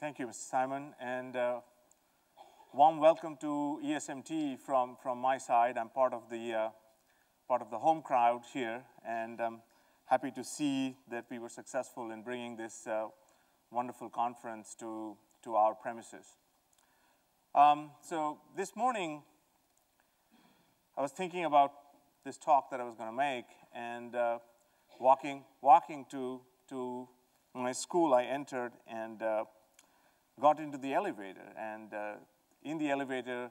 Thank you, Mr. Simon, and warm welcome to ESMT from my side. I'm part of the home crowd here, and I'm happy to see that we were successful in bringing this wonderful conference to our premises. So this morning, I was thinking about this talk that I was going to make, and walking to my school, I entered and got into the elevator. And in the elevator,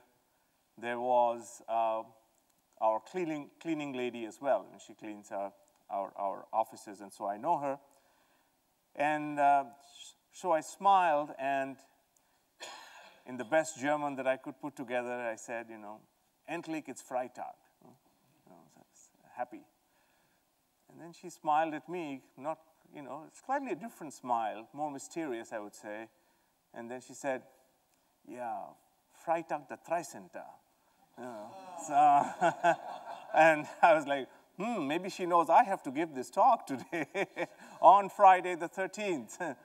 there was our cleaning lady as well, and she cleans our offices, and so I know her. And so I smiled, and in the best German that I could put together, I said, you know, endlich it's Freitag. Happy. And then she smiled at me, not, you know, slightly a different smile, more mysterious, I would say. And then she said, yeah, Freitag the 13. You know, so and I was like, maybe she knows I have to give this talk today on Friday the 13th.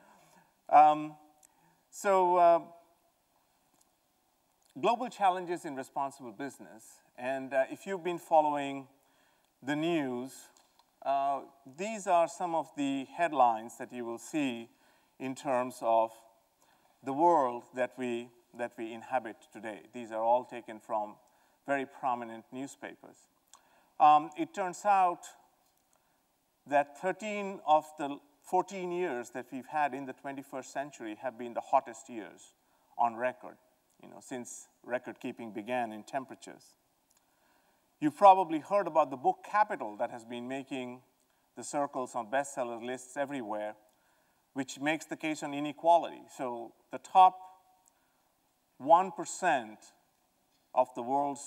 Global challenges in responsible business. And if you've been following the news, these are some of the headlines that you will see in terms of the world that we inhabit today. These are all taken from very prominent newspapers. It turns out that 13 of the 14 years that we've had in the 21st century have been the hottest years on record, you know, since record keeping began in temperatures. You've probably heard about the book Capital that has been making the circles on bestseller lists everywhere, which makes the case on inequality. So the top 1% of the world's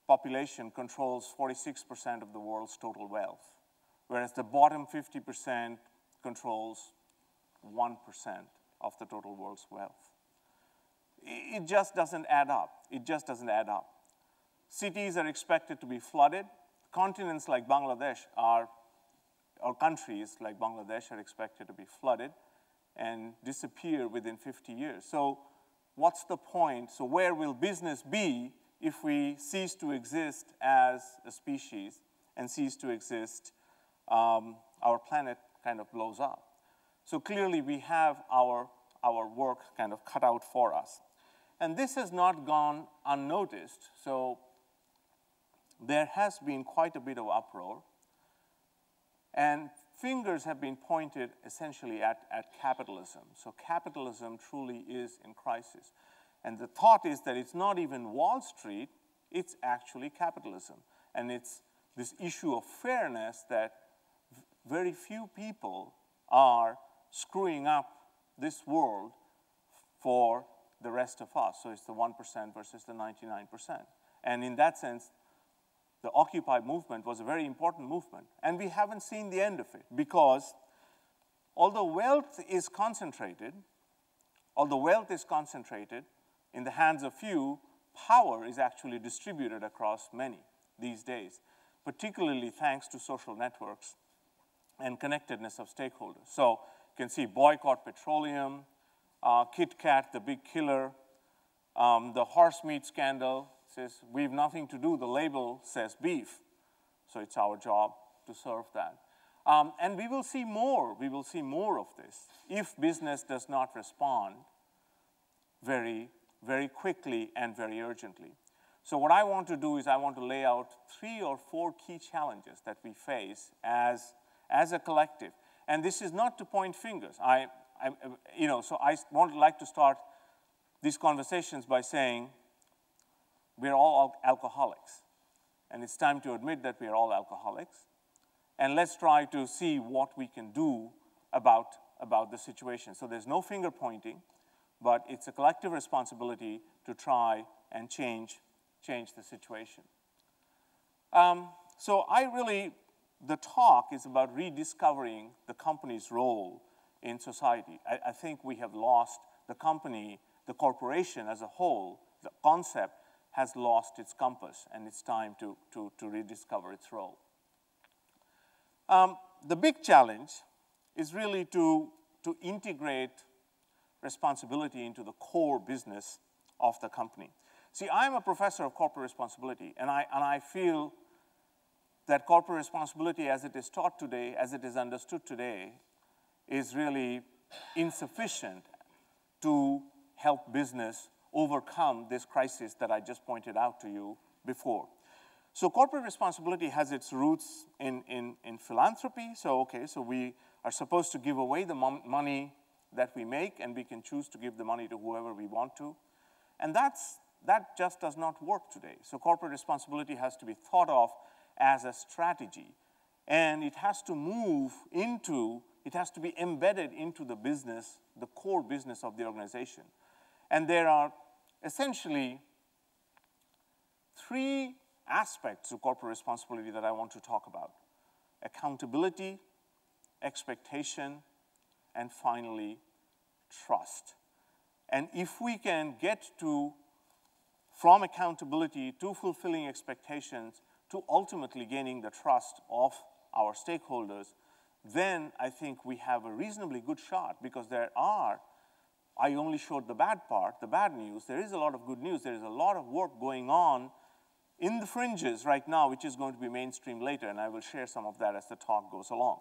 population controls 46% of the world's total wealth, whereas the bottom 50% controls 1% of the total world's wealth. It just doesn't add up. It just doesn't add up. Cities are expected to be flooded. Continents like Bangladesh or countries like Bangladesh are expected to be flooded and disappear within 50 years. So what's the point? So where will business be if we cease to exist as a species and cease to exist, our planet kind of blows up. So clearly we have our work kind of cut out for us. And this has not gone unnoticed. So there has been quite a bit of uproar. And fingers have been pointed essentially at capitalism. So capitalism truly is in crisis. And the thought is that it's not even Wall Street, it's actually capitalism. And it's this issue of fairness that very few people are screwing up this world for the rest of us. So it's the 1% versus the 99%. And in that sense, the Occupy movement was a very important movement. And we haven't seen the end of it, because although wealth is concentrated in the hands of few, power is actually distributed across many these days, particularly thanks to social networks and connectedness of stakeholders. So you can see boycott petroleum, Kit Kat, the big killer, the horse meat scandal says we have nothing to do, the label says beef. So it's our job to serve that. And we will see more of this if business does not respond very, very quickly and very urgently. So what I want to do is I want to lay out 3 or 4 key challenges that we face as a collective. And this is not to point fingers. So I would like to start these conversations by saying we're all alcoholics. And it's time to admit that we're all alcoholics. And let's try to see what we can do about the situation. So there's no finger pointing, but it's a collective responsibility to try and change the situation. The talk is about rediscovering the company's role in society. I think we have lost the company, the corporation as a whole, the concept has lost its compass, and it's time to rediscover its role. The big challenge is really to integrate responsibility into the core business of the company. See, I'm a professor of corporate responsibility, and I feel that corporate responsibility as it is taught today, as it is understood today, is really insufficient to help business overcome this crisis that I just pointed out to you before. So corporate responsibility has its roots in philanthropy. So, okay, so we are supposed to give away the money that we make, and we can choose to give the money to whoever we want to. And that just does not work today. So corporate responsibility has to be thought of as a strategy. And it has to move into, it has to be embedded into the business, the core business of the organization. And there are essentially three aspects of corporate responsibility that I want to talk about: accountability, expectation, and finally, trust. And if we can get from accountability to fulfilling expectations to ultimately gaining the trust of our stakeholders, then I think we have a reasonably good shot, because I only showed the bad part, the bad news. There is a lot of good news. There is a lot of work going on in the fringes right now, which is going to be mainstream later, and I will share some of that as the talk goes along.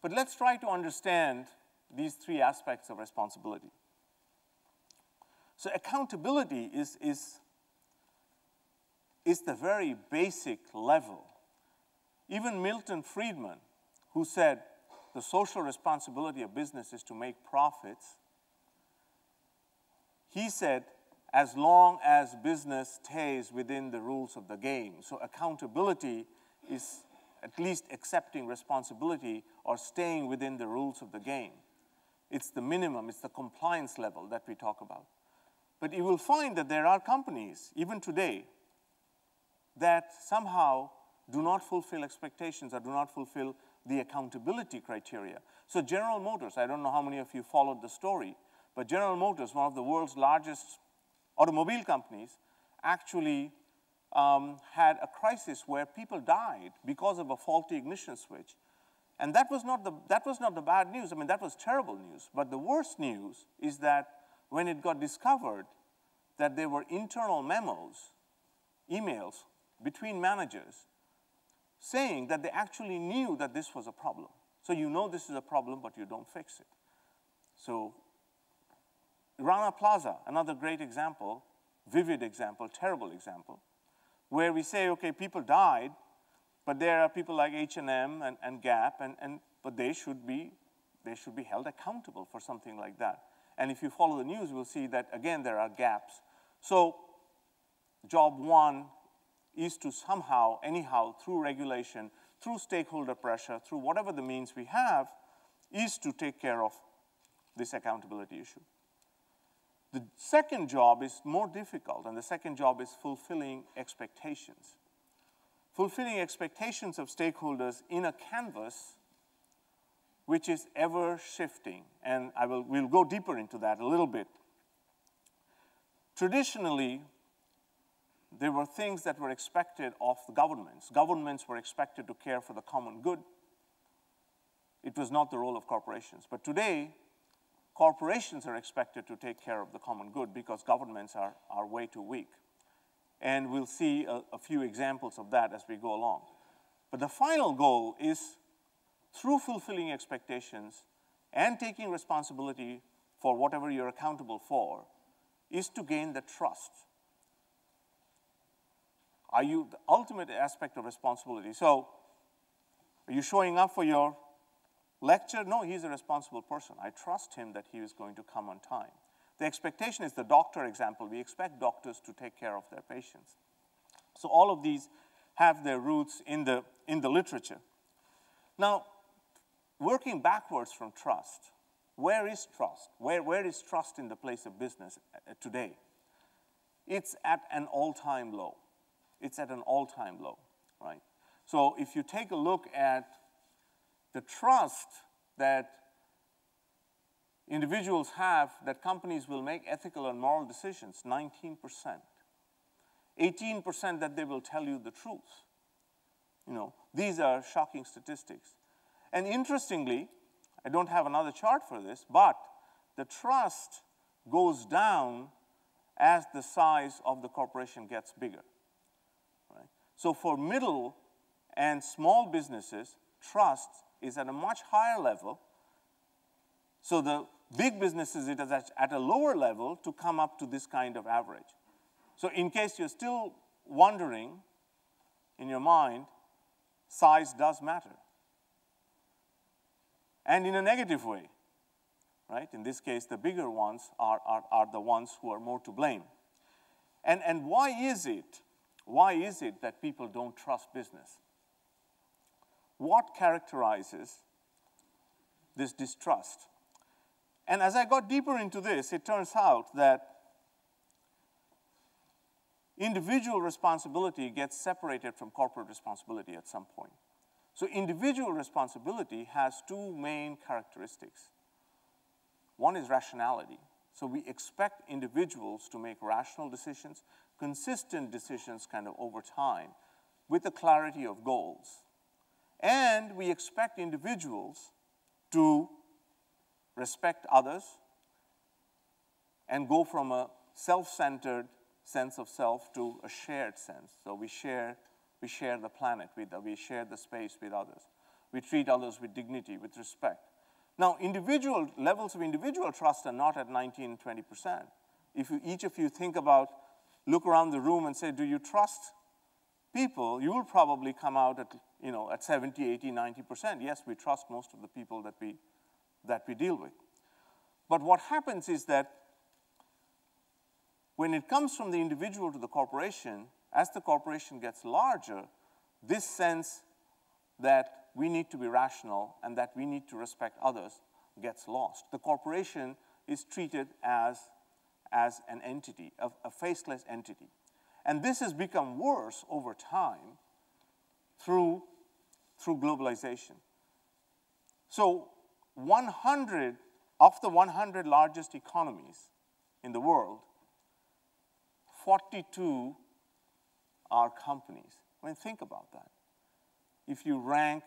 But let's try to understand these three aspects of responsibility. So accountability is the very basic level. Even Milton Friedman, who said the social responsibility of business is to make profits, he said, as long as business stays within the rules of the game. So accountability is at least accepting responsibility or staying within the rules of the game. It's the minimum, it's the compliance level that we talk about. But you will find that there are companies, even today, that somehow do not fulfill expectations or do not fulfill the accountability criteria. So General Motors, I don't know how many of you followed the story, but General Motors, one of the world's largest automobile companies, actually had a crisis where people died because of a faulty ignition switch. And that was not the bad news. I mean, that was terrible news. But the worst news is that when it got discovered that there were internal memos, emails between managers saying that they actually knew that this was a problem. So you know this is a problem, but you don't fix it. So Rana Plaza, another great example, vivid example, terrible example, where we say, okay, people died, but there are people like H&M and Gap, but they should be held accountable for something like that. And if you follow the news, you will see that, again, there are gaps. So job one is to somehow, anyhow, through regulation, through stakeholder pressure, through whatever the means we have, is to take care of this accountability issue. The second job is more difficult, and the second job is fulfilling expectations. Fulfilling expectations of stakeholders in a canvas which is ever shifting, and we'll go deeper into that a little bit. Traditionally, there were things that were expected of the governments. Governments were expected to care for the common good. It was not the role of corporations. But today, corporations are expected to take care of the common good because governments are way too weak. And we'll see a few examples of that as we go along. But the final goal is, through fulfilling expectations and taking responsibility for whatever you're accountable for, is to gain the trust. Are you the ultimate aspect of responsibility? So, are you showing up for your lecture? No, he's a responsible person. I trust him that he is going to come on time. The expectation is the doctor example. We expect doctors to take care of their patients. So all of these have their roots in the literature. Now, working backwards from trust, where is trust? Where is trust in the place of business today? It's at an all-time low. It's at an all-time low, right? So if you take a look at the trust that individuals have that companies will make ethical and moral decisions, 19%. 18% that they will tell you the truth. You know, these are shocking statistics. And interestingly, I don't have another chart for this, but the trust goes down as the size of the corporation gets bigger. Right? So for middle and small businesses, trust is at a much higher level. So the big businesses, it is at a lower level to come up to this kind of average. So in case you're still wondering in your mind, size does matter. And in a negative way, right? In this case, the bigger ones are the ones who are more to blame. And why is it that people don't trust business? What characterizes this distrust? And as I got deeper into this, it turns out that individual responsibility gets separated from corporate responsibility at some point. So individual responsibility has two main characteristics. One is rationality. So we expect individuals to make rational decisions, consistent decisions kind of over time, with a clarity of goals. And we expect individuals to respect others and go from a self-centered sense of self to a shared sense. So we share the planet, we share the space with others. We treat others with dignity, with respect. Now, individual levels of individual trust are not at 19, 20%. If each of you think about, look around the room and say, do you trust people? You will probably come out at 70, 80, 90%. Yes, we trust most of the people that we deal with. But what happens is that when it comes from the individual to the corporation, as the corporation gets larger, this sense that we need to be rational and that we need to respect others gets lost. The corporation is treated as an entity, a faceless entity. And this has become worse over time through globalization. So 100 of the 100 largest economies in the world, 42 are companies. I mean, think about that. If you rank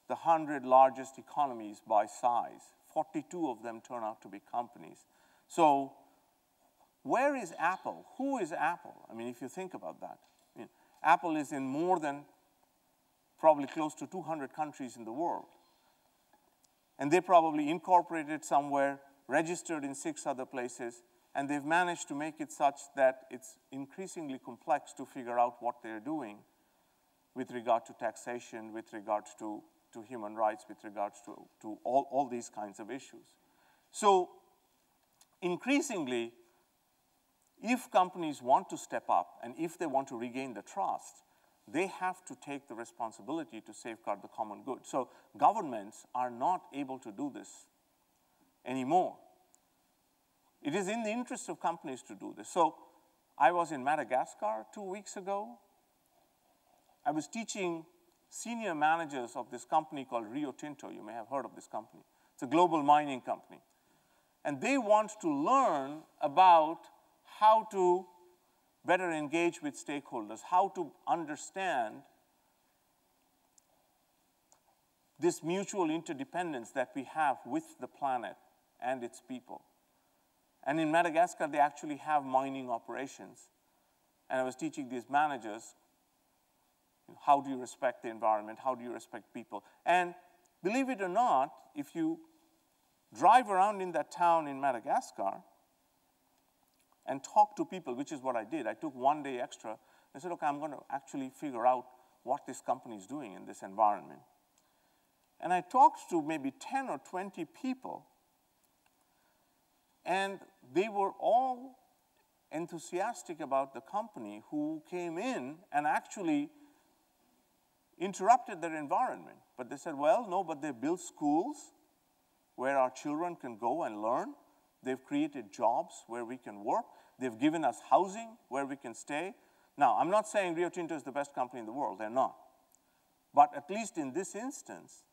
the 100 largest economies by size, 42 of them turn out to be companies. So where is Apple? Who is Apple? I mean, if you think about that. I mean, Apple is in more than probably close to 200 countries in the world. And they probably incorporated somewhere, registered in 6 other places, and they've managed to make it such that it's increasingly complex to figure out what they're doing with regard to taxation, with regards to human rights, with regards to all these kinds of issues. So increasingly, if companies want to step up and if they want to regain the trust, they have to take the responsibility to safeguard the common good. So governments are not able to do this anymore. It is in the interest of companies to do this. So I was in Madagascar 2 weeks ago. I was teaching senior managers of this company called Rio Tinto. You may have heard of this company. It's a global mining company. And they want to learn about how to better engage with stakeholders, how to understand this mutual interdependence that we have with the planet and its people. And in Madagascar, they actually have mining operations. And I was teaching these managers, how do you respect the environment? How do you respect people? And believe it or not, if you drive around in that town in Madagascar and talk to people, which is what I did. I took 1 day extra. I said, okay, I'm going to actually figure out what this company is doing in this environment. And I talked to maybe 10 or 20 people, and they were all enthusiastic about the company who came in and actually interrupted their environment. But they said, well, no, but they built schools where our children can go and learn. They've created jobs where we can work. They've given us housing where we can stay. Now, I'm not saying Rio Tinto is the best company in the world. They're not. But at least in this instance,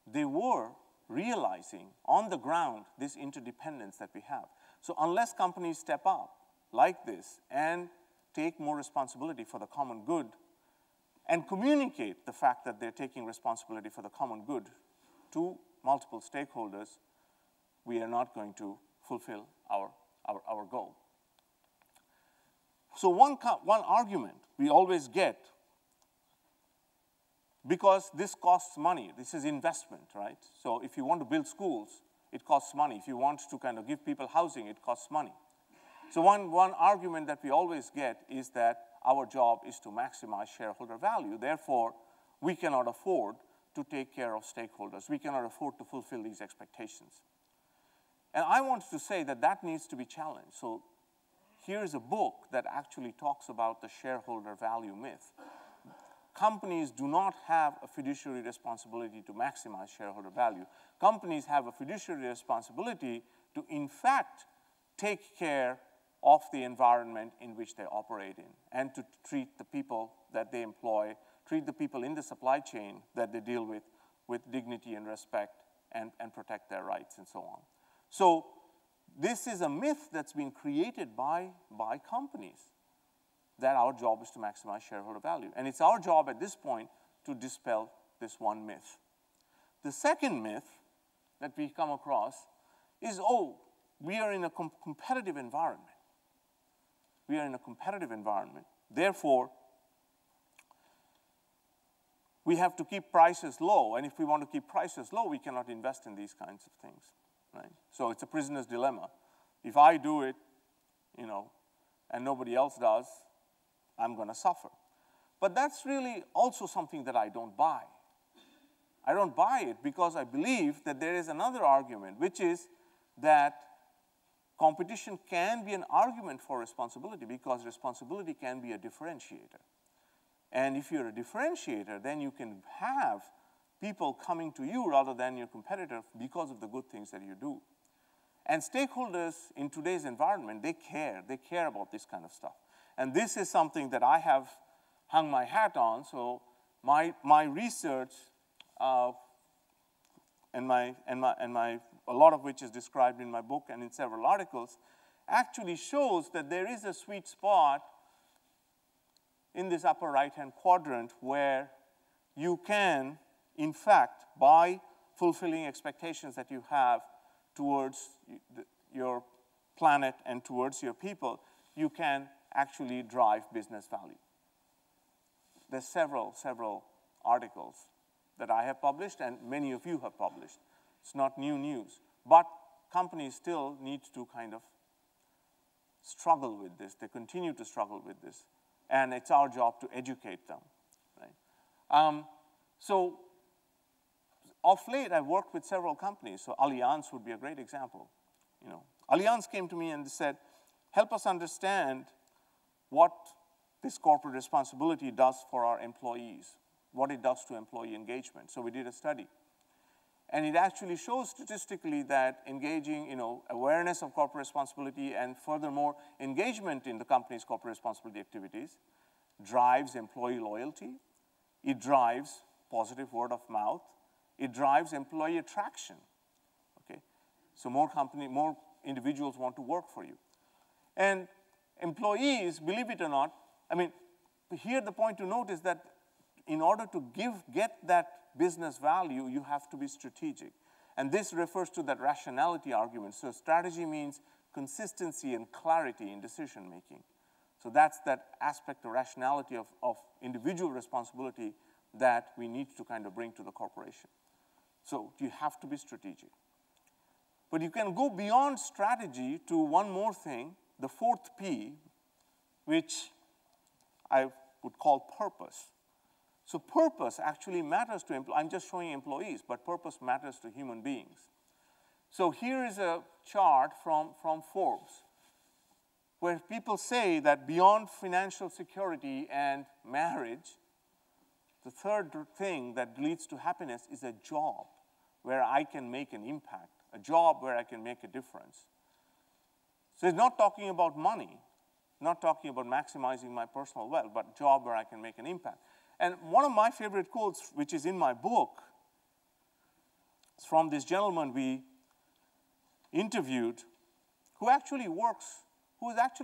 they were realizing on the ground this interdependence that we have. So unless companies step up like this and take more responsibility for the common good and communicate the fact that they're taking responsibility for the common good to multiple stakeholders, we are not going to fulfill our goal. So one argument we always get, because this costs money, this is investment, right? So if you want to build schools, it costs money. If you want to kind of give people housing, it costs money. So one argument that we always get is that our job is to maximize shareholder value. Therefore, we cannot afford to take care of stakeholders. We cannot afford to fulfill these expectations. And I want to say that that needs to be challenged. So here's a book that actually talks about the shareholder value myth. Companies do not have a fiduciary responsibility to maximize shareholder value. Companies have a fiduciary responsibility to, in fact, take care of the environment in which they operate in, and to treat the people that they employ, treat the people in the supply chain that they deal with dignity and respect, and protect their rights and so on. So this is a myth that's been created by companies, that our job is to maximize shareholder value. And it's our job at this point to dispel this one myth. The second myth that we come across is, oh, we are in a competitive environment. We are in a competitive environment. Therefore, we have to keep prices low. And if we want to keep prices low, we cannot invest in these kinds of things, right? So it's a prisoner's dilemma. If I do it, you know, and nobody else does, I'm going to suffer. But that's really also something that I don't buy. I don't buy it because I believe that there is another argument, which is that competition can be an argument for responsibility, because responsibility can be a differentiator. And if you're a differentiator, then you can have people coming to you rather than your competitor because of the good things that you do. And stakeholders in today's environment, they care about this kind of stuff. And this is something that I have hung my hat on. So my research, a lot of which is described in my book and in several articles, actually shows that there is a sweet spot in this upper right-hand quadrant where you can, in fact, by fulfilling expectations that you have towards your planet and towards your people, you can actually drive business value. There's several articles that I have published and many of you have published. It's not new news. But companies still need to kind of struggle with this. They continue to struggle with this. And it's our job to educate them, right? So of late, I've worked with several companies. So Allianz would be a great example. You know, Allianz came to me and said, help us understand what this corporate responsibility does for our employees, what it does to employee engagement. So we did a study. And it actually shows statistically that engaging, you know, awareness of corporate responsibility and furthermore engagement in the company's corporate responsibility activities drives employee loyalty. It drives positive word of mouth. It drives employee attraction, okay? So more individuals want to work for you. And employees, believe it or not, I mean, here the point to note is that in order to get that business value, you have to be strategic. And this refers to that rationality argument. So strategy means consistency and clarity in decision making. So that's that aspect of rationality of individual responsibility that we need to kind of bring to the corporation. So you have to be strategic. But you can go beyond strategy to one more thing, the fourth P, which I would call purpose. So purpose actually matters to employees. I'm just showing employees, but purpose matters to human beings. So here is a chart from Forbes, where people say that beyond financial security and marriage, the third thing that leads to happiness is a job where I can make an impact, a job where I can make a difference. So it's not talking about money, not talking about maximizing my personal wealth, but a job where I can make an impact. And one of my favorite quotes, which is in my book, is from this gentleman we interviewed who actually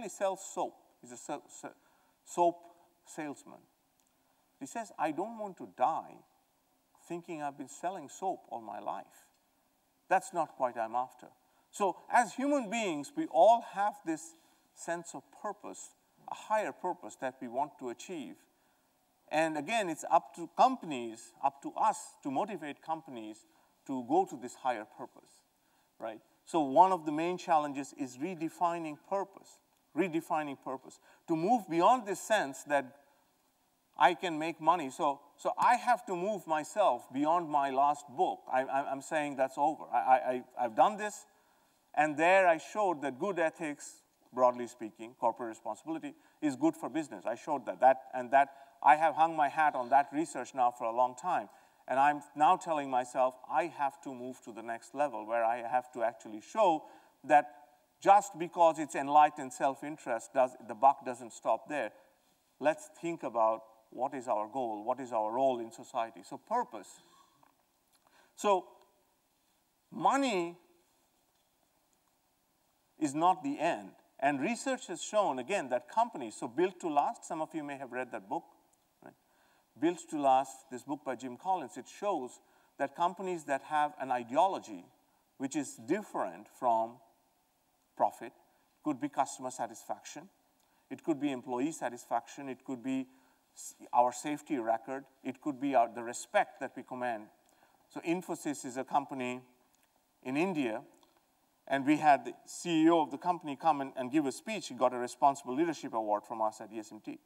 sells soap. He's a soap salesman. He says, I don't want to die thinking I've been selling soap all my life. That's not quite what I'm after. So as human beings, we all have this sense of purpose, a higher purpose that we want to achieve. And again, it's up to companies, up to us to motivate companies to go to this higher purpose, right? So one of the main challenges is redefining purpose, to move beyond this sense that I can make money. So I have to move myself beyond my last book. I'm saying that's over. I've done this, and there I showed that good ethics, broadly speaking, corporate responsibility, is good for business. I showed that I have hung my hat on that research now for a long time. And I'm now telling myself I have to move to the next level where I have to actually show that just because it's enlightened self-interest, the buck doesn't stop there. Let's think about what is our goal, what is our role in society. So purpose. So money is not the end. And research has shown, again, that companies, so Built to Last, some of you may have read that book, right? Built to Last, this book by Jim Collins, it shows that companies that have an ideology which is different from profit, could be customer satisfaction, it could be employee satisfaction, it could be our safety record, it could be the respect that we command. So Infosys is a company in India, and we had the CEO of the company come and give a speech. He got a Responsible Leadership Award from us at ESMT.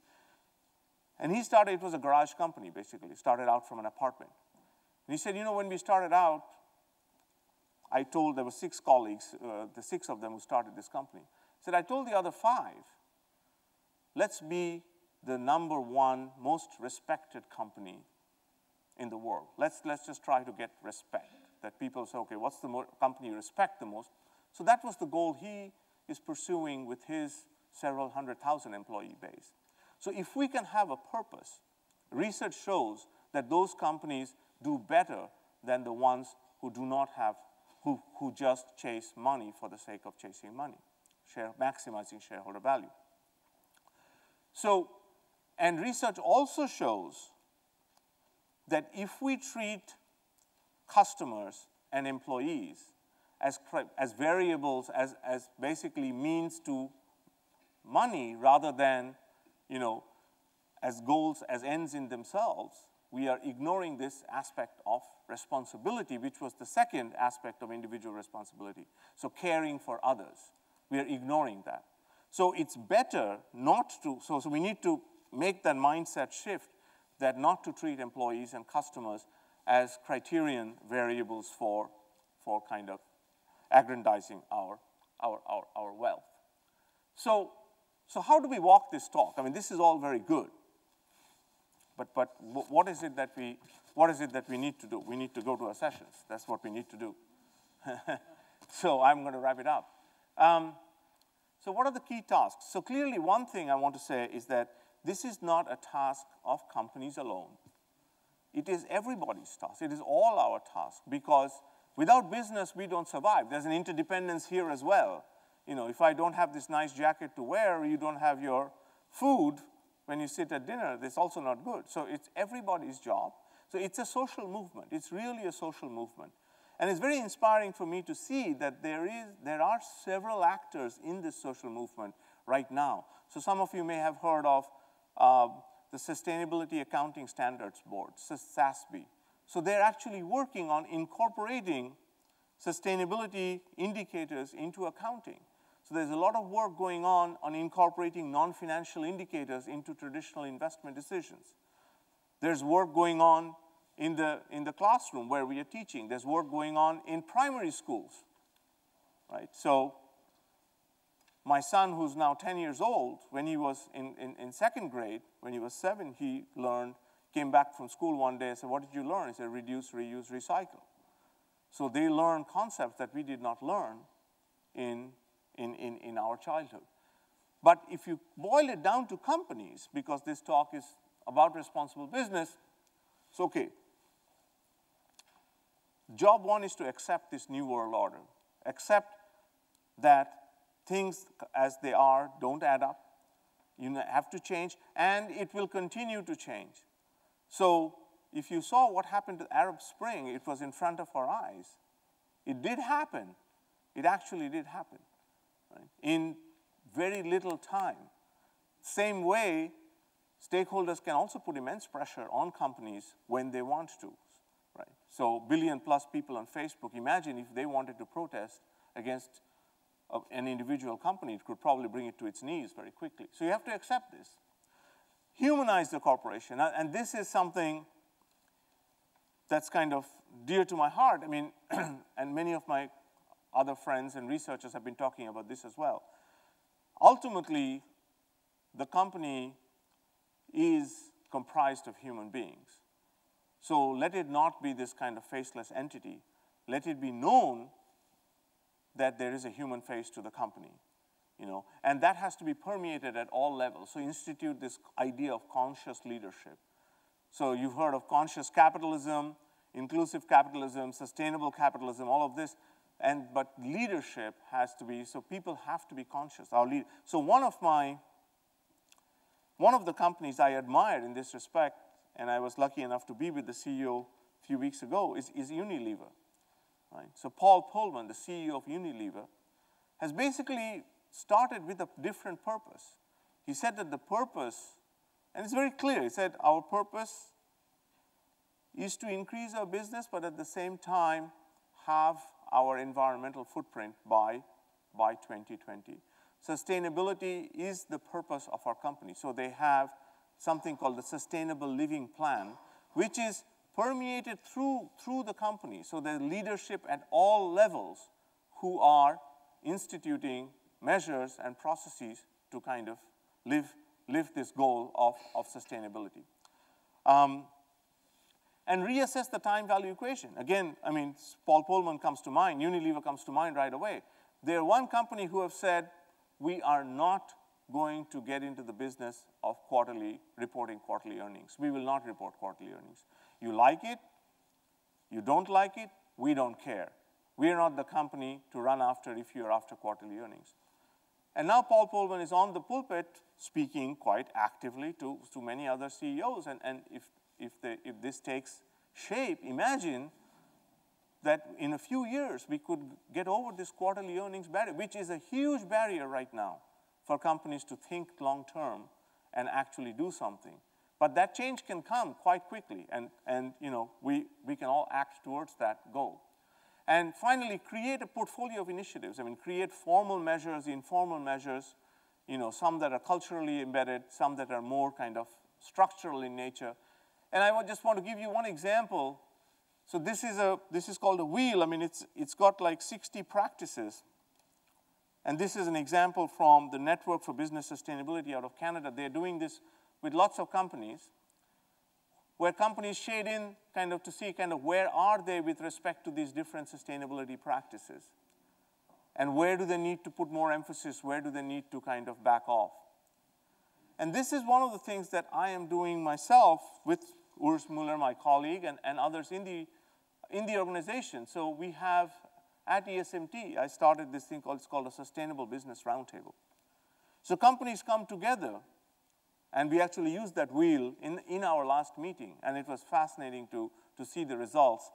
And he started, it was a garage company, basically. Started out from an apartment. And he said, you know, when we started out, I told, there were 6 colleagues, the 6 of them who started this company. He said, I told the other 5, let's be the #1 most respected company in the world. Let's just try to get respect. That people say, okay, what's the company you respect the most? So that was the goal he is pursuing with his several 100,000 employee base. So if we can have a purpose, research shows that those companies do better than the ones who do not have, who just chase money for the sake of chasing money, maximizing shareholder value. So, and research also shows that if we treat customers and employees as variables, as basically means to money rather than, you know, as goals, as ends in themselves, we are ignoring this aspect of responsibility, which was the second aspect of individual responsibility. So caring for others, we are ignoring that. So it's better not to, so we need to make that mindset shift that not to treat employees and customers as criterion variables for kind of aggrandizing our wealth. So how do we walk this talk? I mean, this is all very good. But what is it that we need to do? We need to go to our sessions. That's what we need to do. So I'm going to wrap it up. So what are the key tasks? So clearly one thing I want to say is that this is not a task of companies alone. It is everybody's task. It is all our task, because without business, we don't survive. There's an interdependence here as well. You know, if I don't have this nice jacket to wear, you don't have your food when you sit at dinner, that's also not good. So it's everybody's job. So it's a social movement. It's really a social movement. And it's very inspiring for me to see that there are several actors in this social movement right now. So some of you may have heard of the Sustainability Accounting Standards Board, SASB. So they're actually working on incorporating sustainability indicators into accounting. So there's a lot of work going on incorporating non-financial indicators into traditional investment decisions. There's work going on in the classroom where we are teaching. There's work going on in primary schools, right? So my son, who's now 10 years old, when he was in second grade, when he was 7, he came back from school one day and said, what did you learn? He said, reduce, reuse, recycle. So they learn concepts that we did not learn in our childhood. But if you boil it down to companies, because this talk is about responsible business, it's okay. Job 1 is to accept this new world order. Accept that things as they are don't add up. You have to change, and it will continue to change. So if you saw what happened to the Arab Spring, it was in front of our eyes. It did happen, It actually did happen, right? In very little time. Same way, stakeholders can also put immense pressure on companies when they want to, right? So billion-plus people on Facebook, imagine if they wanted to protest against an individual company, it could probably bring it to its knees very quickly. So you have to accept this. Humanize the corporation, and this is something that's kind of dear to my heart. I mean, and many of my other friends and researchers have been talking about this as well. Ultimately, the company is comprised of human beings. So let it not be this kind of faceless entity. Let it be known that there is a human face to the company, you know, and that has to be permeated at all levels. So institute this idea of conscious leadership. So you've heard of conscious capitalism, inclusive capitalism, sustainable capitalism, all of this, but leadership has to be, so people have to be conscious. So one of the companies I admired in this respect, and I was lucky enough to be with the CEO a few weeks ago, is Unilever. Right? So Paul Pullman, the CEO of Unilever, has basically started with a different purpose. He said that the purpose, and it's very clear, he said our purpose is to increase our business, but at the same time have our environmental footprint by 2020. Sustainability is the purpose of our company. So they have something called the Sustainable Living Plan, which is permeated through the company. So there's leadership at all levels who are instituting measures and processes to kind of live this goal of sustainability. And reassess the time value equation. Again, I mean, Paul Pullman comes to mind, Unilever comes to mind right away. They're one company who have said, we are not going to get into the business of reporting quarterly earnings. We will not report quarterly earnings. You like it, you don't like it, we don't care. We are not the company to run after if you're after quarterly earnings. And now Paul Pullman is on the pulpit speaking quite actively to many other CEOs. And if this takes shape, imagine that in a few years we could get over this quarterly earnings barrier, which is a huge barrier right now for companies to think long term and actually do something. But that change can come quite quickly, and you know, we can all act towards that goal. And finally, create a portfolio of initiatives. I mean, create formal measures, informal measures, you know, some that are culturally embedded, some that are more kind of structural in nature. And I just want to give you one example. So this is called a wheel. I mean, it's got like 60 practices. And this is an example from the Network for Business Sustainability out of Canada. They're doing this with lots of companies, where companies shade in kind of to see kind of where are they with respect to these different sustainability practices. And where do they need to put more emphasis? Where do they need to kind of back off? And this is one of the things that I am doing myself with Urs Müller, my colleague, and others in the organization. So we have, at ESMT, I started this thing it's called a Sustainable Business Roundtable. So companies come together, and we actually used that wheel in our last meeting, and it was fascinating to see the results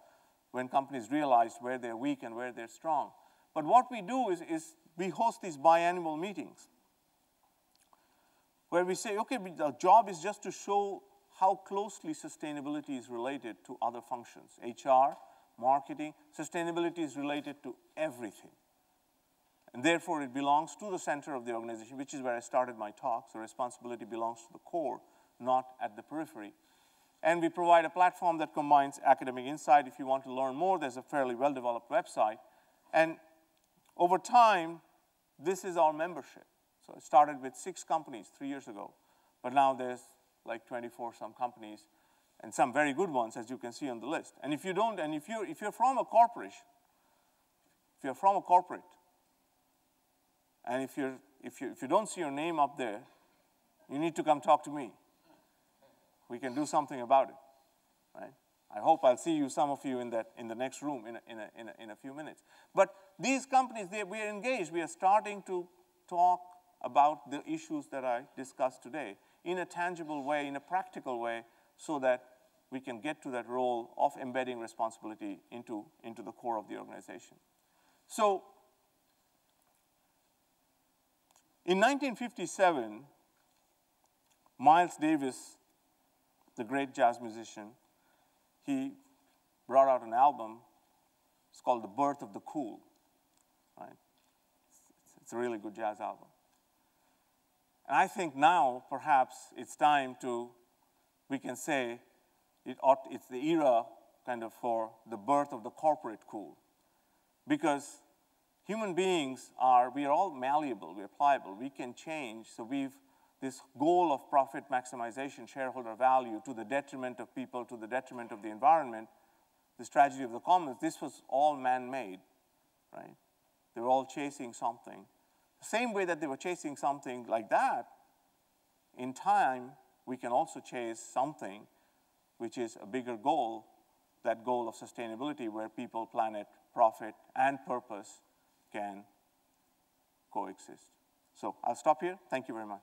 when companies realized where they're weak and where they're strong. But what we do is we host these biannual meetings where we say, okay, the job is just to show how closely sustainability is related to other functions. HR, marketing, sustainability is related to everything. And therefore, it belongs to the center of the organization, which is where I started my talk. So responsibility belongs to the core, not at the periphery. And we provide a platform that combines academic insight. If you want to learn more, there's a fairly well-developed website. And over time, this is our membership. So it started with 6 companies 3 years ago. But now there's like 24 some companies, and some very good ones, as you can see on the list. And if you don't, and if you're from a corporation, if you're from a corporate, and if you don't see your name up there, you need to come talk to me. We can do something about it, right? I hope I'll see you, some of you, in the next room in a few minutes. But these companies, we are engaged. We are starting to talk about the issues that I discussed today in a tangible way, in a practical way, so that we can get to that role of embedding responsibility into the core of the organization. So In 1957, Miles Davis, the great jazz musician, he brought out an album. It's called The Birth of the Cool, right? It's a really good jazz album. And I think now, perhaps, it's time to, we can say, it's the era kind of for the birth of the corporate cool. Because human beings we are all malleable, we are pliable, we can change. So this goal of profit maximization, shareholder value, to the detriment of people, to the detriment of the environment, this tragedy of the commons, this was all man-made, right? They were all chasing something. The same way that they were chasing something like that, in time, we can also chase something which is a bigger goal, that goal of sustainability where people, planet, profit, and purpose can coexist. So I'll stop here. Thank you very much.